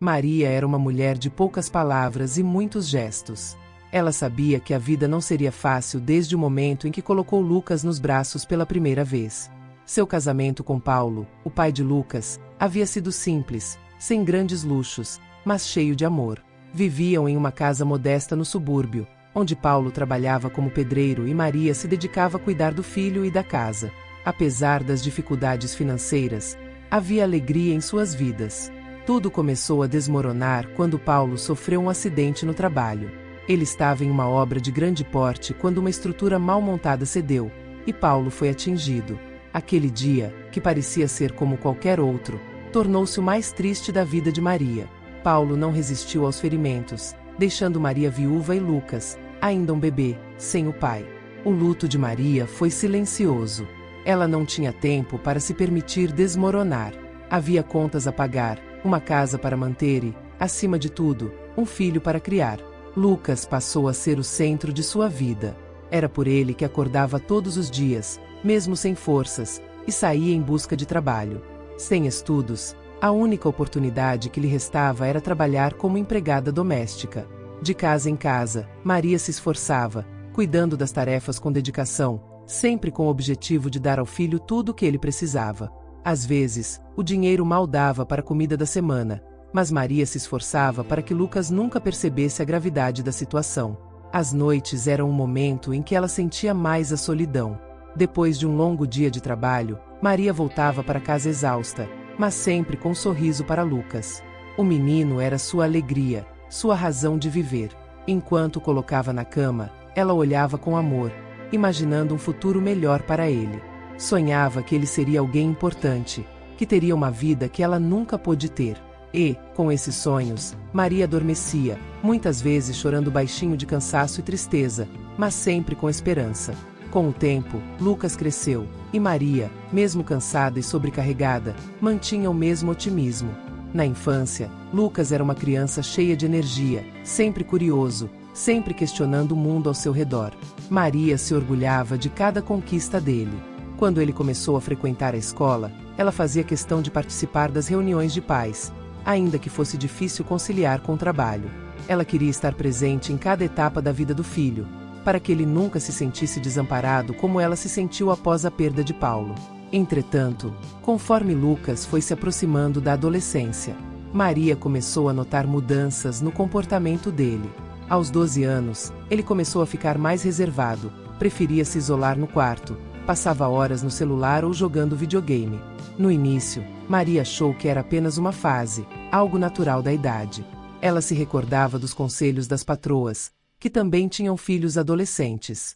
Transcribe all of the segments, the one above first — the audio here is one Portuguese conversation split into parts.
Maria era uma mulher de poucas palavras e muitos gestos. Ela sabia que a vida não seria fácil desde o momento em que colocou Lucas nos braços pela primeira vez. Seu casamento com Paulo, o pai de Lucas, havia sido simples, sem grandes luxos, mas cheio de amor. Viviam em uma casa modesta no subúrbio, onde Paulo trabalhava como pedreiro e Maria se dedicava a cuidar do filho e da casa. Apesar das dificuldades financeiras, havia alegria em suas vidas. Tudo começou a desmoronar quando Paulo sofreu um acidente no trabalho. Ele estava em uma obra de grande porte quando uma estrutura mal montada cedeu, e Paulo foi atingido. Aquele dia, que parecia ser como qualquer outro, tornou-se o mais triste da vida de Maria. Paulo não resistiu aos ferimentos, deixando Maria viúva e Lucas, ainda um bebê, sem o pai. O luto de Maria foi silencioso. Ela não tinha tempo para se permitir desmoronar. Havia contas a pagar, uma casa para manter e, acima de tudo, um filho para criar. Lucas passou a ser o centro de sua vida. Era por ele que acordava todos os dias, mesmo sem forças, e saía em busca de trabalho. Sem estudos, a única oportunidade que lhe restava era trabalhar como empregada doméstica. De casa em casa, Maria se esforçava, cuidando das tarefas com dedicação, sempre com o objetivo de dar ao filho tudo o que ele precisava. Às vezes, o dinheiro mal dava para a comida da semana, mas Maria se esforçava para que Lucas nunca percebesse a gravidade da situação. As noites eram um momento em que ela sentia mais a solidão. Depois de um longo dia de trabalho, Maria voltava para casa exausta, mas sempre com um sorriso para Lucas. O menino era sua alegria, sua razão de viver. Enquanto o colocava na cama, ela olhava com amor, imaginando um futuro melhor para ele. Sonhava que ele seria alguém importante, que teria uma vida que ela nunca pôde ter. E, com esses sonhos, Maria adormecia, muitas vezes chorando baixinho de cansaço e tristeza, mas sempre com esperança. Com o tempo, Lucas cresceu, e Maria, mesmo cansada e sobrecarregada, mantinha o mesmo otimismo. Na infância, Lucas era uma criança cheia de energia, sempre curioso, sempre questionando o mundo ao seu redor. Maria se orgulhava de cada conquista dele. Quando ele começou a frequentar a escola, ela fazia questão de participar das reuniões de pais, ainda que fosse difícil conciliar com o trabalho. Ela queria estar presente em cada etapa da vida do filho, para que ele nunca se sentisse desamparado como ela se sentiu após a perda de Paulo. Entretanto, conforme Lucas foi se aproximando da adolescência, Maria começou a notar mudanças no comportamento dele. Aos 12 anos, ele começou a ficar mais reservado, preferia se isolar no quarto, passava horas no celular ou jogando videogame. No início, Maria achou que era apenas uma fase, algo natural da idade. Ela se recordava dos conselhos das patroas, que também tinham filhos adolescentes.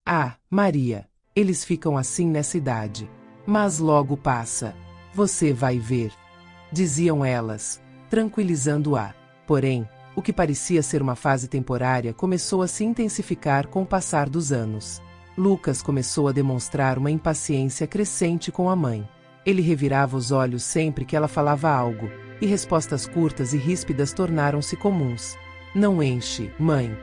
Ah, Maria, eles ficam assim nessa idade. Mas logo passa. Você vai ver. Diziam elas, tranquilizando-a. Porém, o que parecia ser uma fase temporária começou a se intensificar com o passar dos anos. Lucas começou a demonstrar uma impaciência crescente com a mãe. Ele revirava os olhos sempre que ela falava algo, e respostas curtas e ríspidas tornaram-se comuns. Não enche, mãe.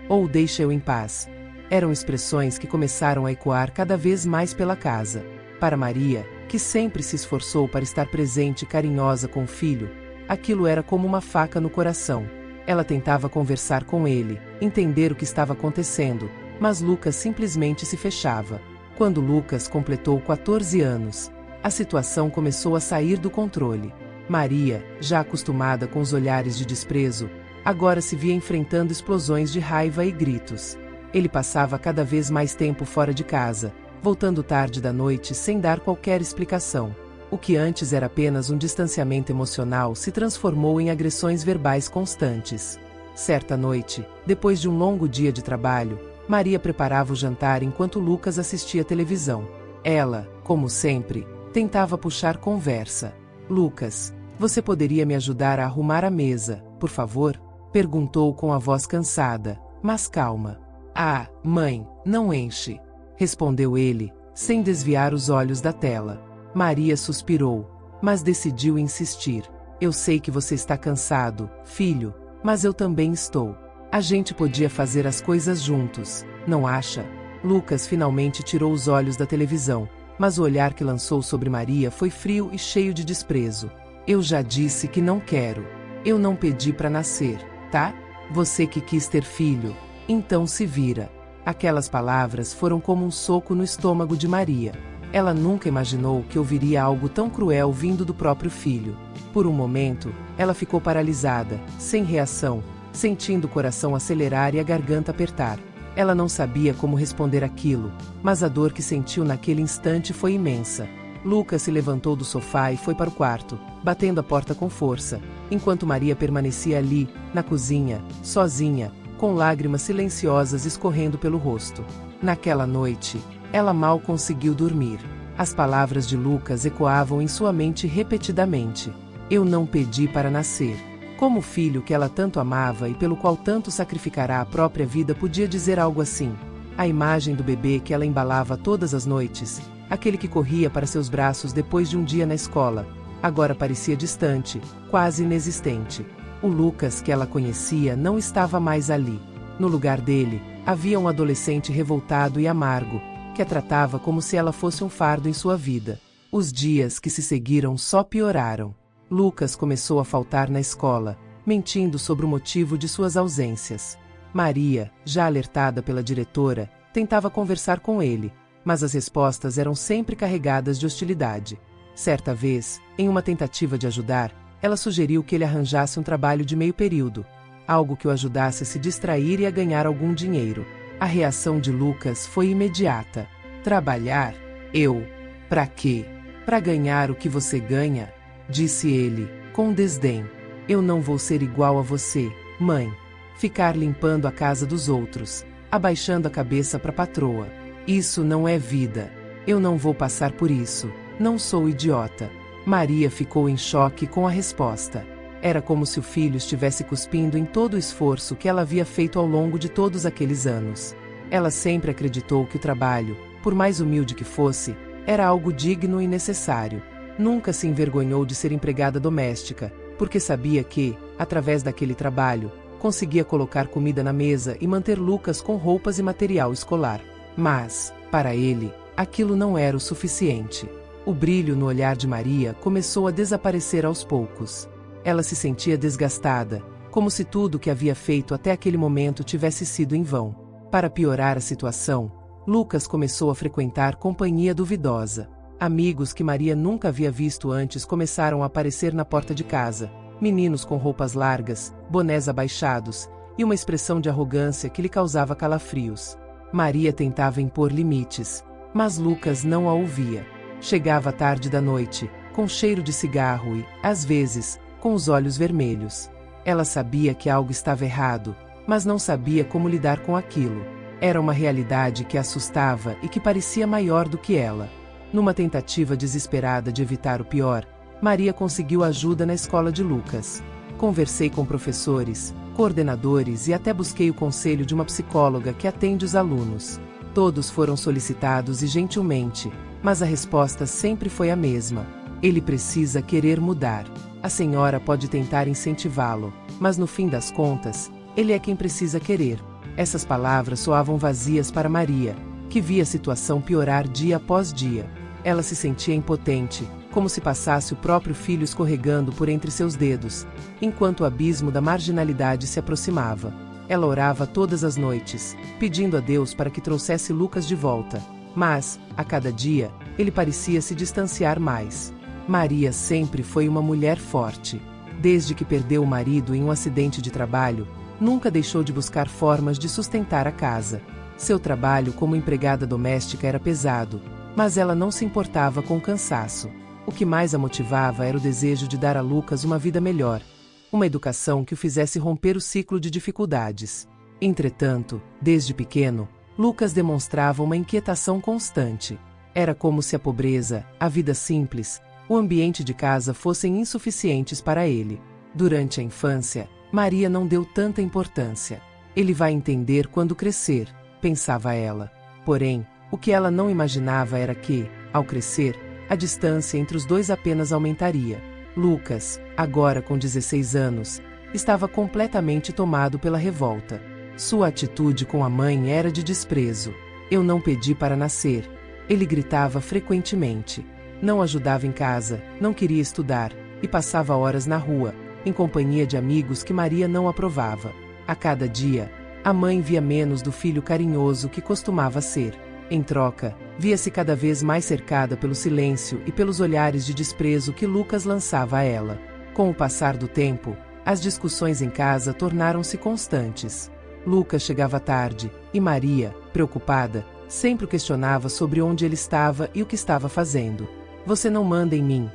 Ou deixa eu em paz. Eram expressões que começaram a ecoar cada vez mais pela casa. Para Maria, que sempre se esforçou para estar presente e carinhosa com o filho, aquilo era como uma faca no coração. Ela tentava conversar com ele, entender o que estava acontecendo, mas Lucas simplesmente se fechava. Quando Lucas completou 14 anos, a situação começou a sair do controle. Maria, já acostumada com os olhares de desprezo, agora se via enfrentando explosões de raiva e gritos. Ele passava cada vez mais tempo fora de casa, voltando tarde da noite sem dar qualquer explicação. O que antes era apenas um distanciamento emocional se transformou em agressões verbais constantes. Certa noite, depois de um longo dia de trabalho, Maria preparava o jantar enquanto Lucas assistia televisão. Ela, como sempre, tentava puxar conversa. Lucas, você poderia me ajudar a arrumar a mesa, por favor? Perguntou com a voz cansada, mas calma. Ah, mãe, não enche. Respondeu ele, sem desviar os olhos da tela. Maria suspirou, mas decidiu insistir. Eu sei que você está cansado, filho, mas eu também estou. A gente podia fazer as coisas juntos, não acha? Lucas finalmente tirou os olhos da televisão, mas o olhar que lançou sobre Maria foi frio e cheio de desprezo. Eu já disse que não quero. Eu não pedi para nascer, tá? Você que quis ter filho, então se vira. Aquelas palavras foram como um soco no estômago de Maria. Ela nunca imaginou que ouviria algo tão cruel vindo do próprio filho. Por um momento, ela ficou paralisada, sem reação, sentindo o coração acelerar e a garganta apertar. Ela não sabia como responder aquilo, mas a dor que sentiu naquele instante foi imensa. Lucas se levantou do sofá e foi para o quarto, batendo a porta com força, enquanto Maria permanecia ali, na cozinha, sozinha, com lágrimas silenciosas escorrendo pelo rosto. Naquela noite, ela mal conseguiu dormir. As palavras de Lucas ecoavam em sua mente repetidamente. Eu não pedi para nascer. Como o filho que ela tanto amava e pelo qual tanto sacrificará a própria vida podia dizer algo assim? A imagem do bebê que ela embalava todas as noites, aquele que corria para seus braços depois de um dia na escola, agora parecia distante, quase inexistente. O Lucas que ela conhecia não estava mais ali. No lugar dele, havia um adolescente revoltado e amargo, que a tratava como se ela fosse um fardo em sua vida. Os dias que se seguiram só pioraram. Lucas começou a faltar na escola, mentindo sobre o motivo de suas ausências. Maria, já alertada pela diretora, tentava conversar com ele, mas as respostas eram sempre carregadas de hostilidade. Certa vez, em uma tentativa de ajudar, ela sugeriu que ele arranjasse um trabalho de meio período, algo que o ajudasse a se distrair e a ganhar algum dinheiro. A reação de Lucas foi imediata. Trabalhar? Eu? Pra quê? Pra ganhar o que você ganha? Disse ele, com desdém. Eu não vou ser igual a você, mãe. Ficar limpando a casa dos outros, abaixando a cabeça pra patroa. Isso não é vida. Eu não vou passar por isso. Não sou idiota. Maria ficou em choque com a resposta. Era como se o filho estivesse cuspindo em todo o esforço que ela havia feito ao longo de todos aqueles anos. Ela sempre acreditou que o trabalho, por mais humilde que fosse, era algo digno e necessário. Nunca se envergonhou de ser empregada doméstica, porque sabia que, através daquele trabalho, conseguia colocar comida na mesa e manter Lucas com roupas e material escolar. Mas, para ele, aquilo não era o suficiente. O brilho no olhar de Maria começou a desaparecer aos poucos. Ela se sentia desgastada, como se tudo o que havia feito até aquele momento tivesse sido em vão. Para piorar a situação, Lucas começou a frequentar companhia duvidosa. Amigos que Maria nunca havia visto antes começaram a aparecer na porta de casa. Meninos com roupas largas, bonés abaixados, e uma expressão de arrogância que lhe causava calafrios. Maria tentava impor limites, mas Lucas não a ouvia. Chegava tarde da noite, com cheiro de cigarro e, às vezes, com os olhos vermelhos. Ela sabia que algo estava errado, mas não sabia como lidar com aquilo. Era uma realidade que a assustava e que parecia maior do que ela. Numa tentativa desesperada de evitar o pior, Maria conseguiu ajuda na escola de Lucas. Conversei com professores, coordenadores e até busquei o conselho de uma psicóloga que atende os alunos. Todos foram solicitados e gentilmente, mas a resposta sempre foi a mesma. Ele precisa querer mudar. A senhora pode tentar incentivá-lo, mas no fim das contas, ele é quem precisa querer. Essas palavras soavam vazias para Maria, que via a situação piorar dia após dia. Ela se sentia impotente, como se passasse o próprio filho escorregando por entre seus dedos, enquanto o abismo da marginalidade se aproximava. Ela orava todas as noites, pedindo a Deus para que trouxesse Lucas de volta. Mas, a cada dia, ele parecia se distanciar mais. Maria sempre foi uma mulher forte. Desde que perdeu o marido em um acidente de trabalho, nunca deixou de buscar formas de sustentar a casa. Seu trabalho como empregada doméstica era pesado, mas ela não se importava com o cansaço. O que mais a motivava era o desejo de dar a Lucas uma vida melhor, uma educação que o fizesse romper o ciclo de dificuldades. Entretanto, desde pequeno, Lucas demonstrava uma inquietação constante. Era como se a pobreza, a vida simples, o ambiente de casa fossem insuficientes para ele. Durante a infância, Maria não deu tanta importância. Ele vai entender quando crescer, pensava ela. Porém, o que ela não imaginava era que, ao crescer, a distância entre os dois apenas aumentaria. Lucas, agora com 16 anos, estava completamente tomado pela revolta. Sua atitude com a mãe era de desprezo. Eu não pedi para nascer. Ele gritava frequentemente. Não ajudava em casa, não queria estudar, e passava horas na rua, em companhia de amigos que Maria não aprovava. A cada dia, a mãe via menos do filho carinhoso que costumava ser. Em troca, via-se cada vez mais cercada pelo silêncio e pelos olhares de desprezo que Lucas lançava a ela. Com o passar do tempo, as discussões em casa tornaram-se constantes. Lucas chegava tarde, e Maria, preocupada, sempre o questionava sobre onde ele estava e o que estava fazendo. "Você não manda em mim",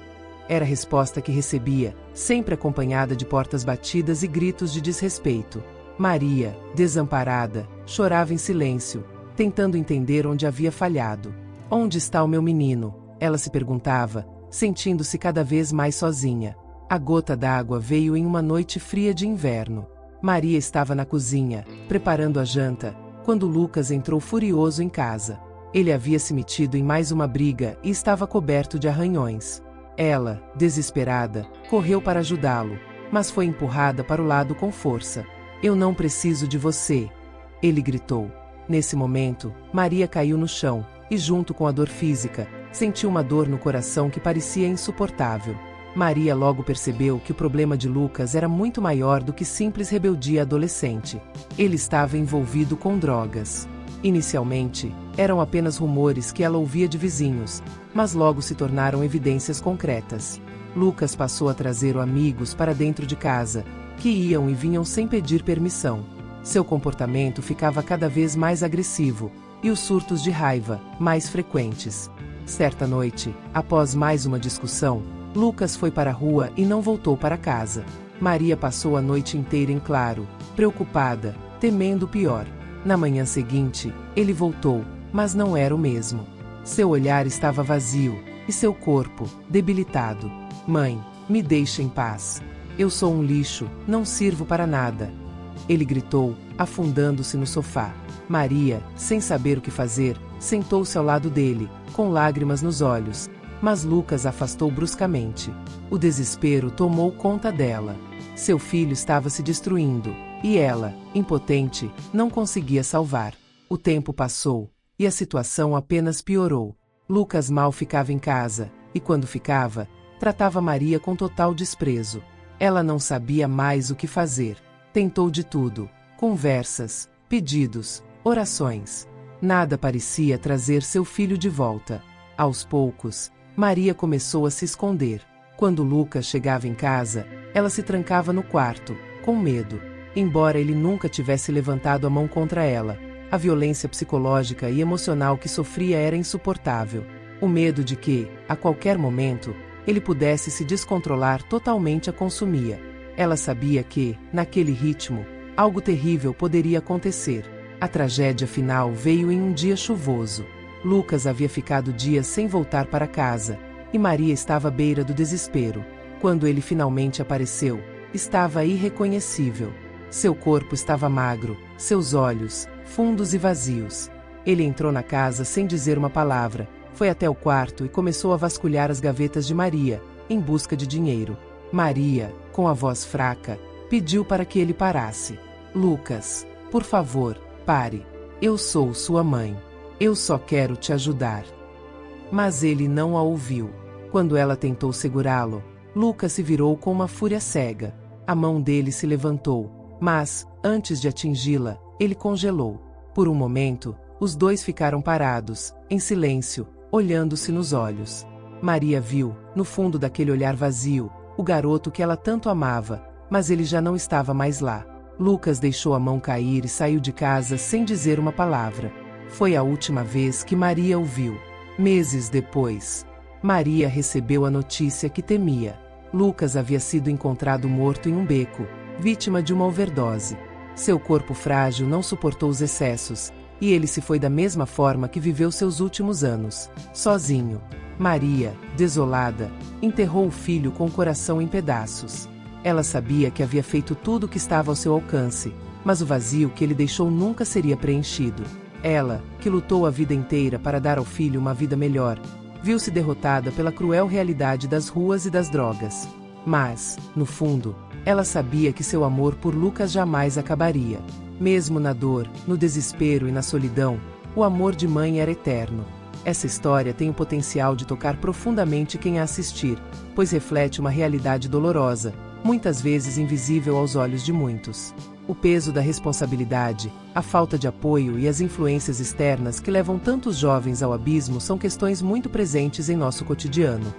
era a resposta que recebia, sempre acompanhada de portas batidas e gritos de desrespeito. Maria, desamparada, chorava em silêncio, tentando entender onde havia falhado. "Onde está o meu menino?", ela se perguntava, sentindo-se cada vez mais sozinha. A gota d'água veio em uma noite fria de inverno. Maria estava na cozinha, preparando a janta, quando Lucas entrou furioso em casa. Ele havia se metido em mais uma briga e estava coberto de arranhões. Ela, desesperada, correu para ajudá-lo, mas foi empurrada para o lado com força. "Eu não preciso de você", ele gritou. Nesse momento, Maria caiu no chão, e junto com a dor física, sentiu uma dor no coração que parecia insuportável. Maria logo percebeu que o problema de Lucas era muito maior do que simples rebeldia adolescente. Ele estava envolvido com drogas. Inicialmente, eram apenas rumores que ela ouvia de vizinhos, mas logo se tornaram evidências concretas. Lucas passou a trazer amigos para dentro de casa, que iam e vinham sem pedir permissão. Seu comportamento ficava cada vez mais agressivo, e os surtos de raiva, mais frequentes. Certa noite, após mais uma discussão, Lucas foi para a rua e não voltou para casa. Maria passou a noite inteira em claro, preocupada, temendo o pior. Na manhã seguinte, ele voltou, mas não era o mesmo. Seu olhar estava vazio, e seu corpo, debilitado. "Mãe, me deixe em paz. Eu sou um lixo, não sirvo para nada", ele gritou, afundando-se no sofá. Maria, sem saber o que fazer, sentou-se ao lado dele, com lágrimas nos olhos, mas Lucas afastou bruscamente. O desespero tomou conta dela. Seu filho estava se destruindo, e ela, impotente, não conseguia salvar. O tempo passou, e a situação apenas piorou. Lucas mal ficava em casa, e quando ficava, tratava Maria com total desprezo. Ela não sabia mais o que fazer. Tentou de tudo: conversas, pedidos, orações. Nada parecia trazer seu filho de volta. Aos poucos, Maria começou a se esconder. Quando Lucas chegava em casa, ela se trancava no quarto, com medo. Embora ele nunca tivesse levantado a mão contra ela, a violência psicológica e emocional que sofria era insuportável. O medo de que, a qualquer momento, ele pudesse se descontrolar totalmente a consumia. Ela sabia que, naquele ritmo, algo terrível poderia acontecer. A tragédia final veio em um dia chuvoso. Lucas havia ficado dias sem voltar para casa, e Maria estava à beira do desespero. Quando ele finalmente apareceu, estava irreconhecível. Seu corpo estava magro, seus olhos, fundos e vazios. Ele entrou na casa sem dizer uma palavra, foi até o quarto e começou a vasculhar as gavetas de Maria, em busca de dinheiro. Maria, com a voz fraca, pediu para que ele parasse. "Lucas, por favor, pare. Eu sou sua mãe. Eu só quero te ajudar." Mas ele não a ouviu. Quando ela tentou segurá-lo, Lucas se virou com uma fúria cega. A mão dele se levantou, mas, antes de atingi-la, ele congelou. Por um momento, os dois ficaram parados, em silêncio, olhando-se nos olhos. Maria viu, no fundo daquele olhar vazio, o garoto que ela tanto amava, mas ele já não estava mais lá. Lucas deixou a mão cair e saiu de casa sem dizer uma palavra. Foi a última vez que Maria o viu. Meses depois, Maria recebeu a notícia que temia. Lucas havia sido encontrado morto em um beco, vítima de uma overdose. Seu corpo frágil não suportou os excessos, e ele se foi da mesma forma que viveu seus últimos anos, sozinho. Maria, desolada, enterrou o filho com o coração em pedaços. Ela sabia que havia feito tudo o que estava ao seu alcance, mas o vazio que ele deixou nunca seria preenchido. Ela, que lutou a vida inteira para dar ao filho uma vida melhor, viu-se derrotada pela cruel realidade das ruas e das drogas. Mas, no fundo, ela sabia que seu amor por Lucas jamais acabaria. Mesmo na dor, no desespero e na solidão, o amor de mãe era eterno. Essa história tem o potencial de tocar profundamente quem a assistir, pois reflete uma realidade dolorosa, muitas vezes invisível aos olhos de muitos. O peso da responsabilidade, a falta de apoio e as influências externas que levam tantos jovens ao abismo são questões muito presentes em nosso cotidiano.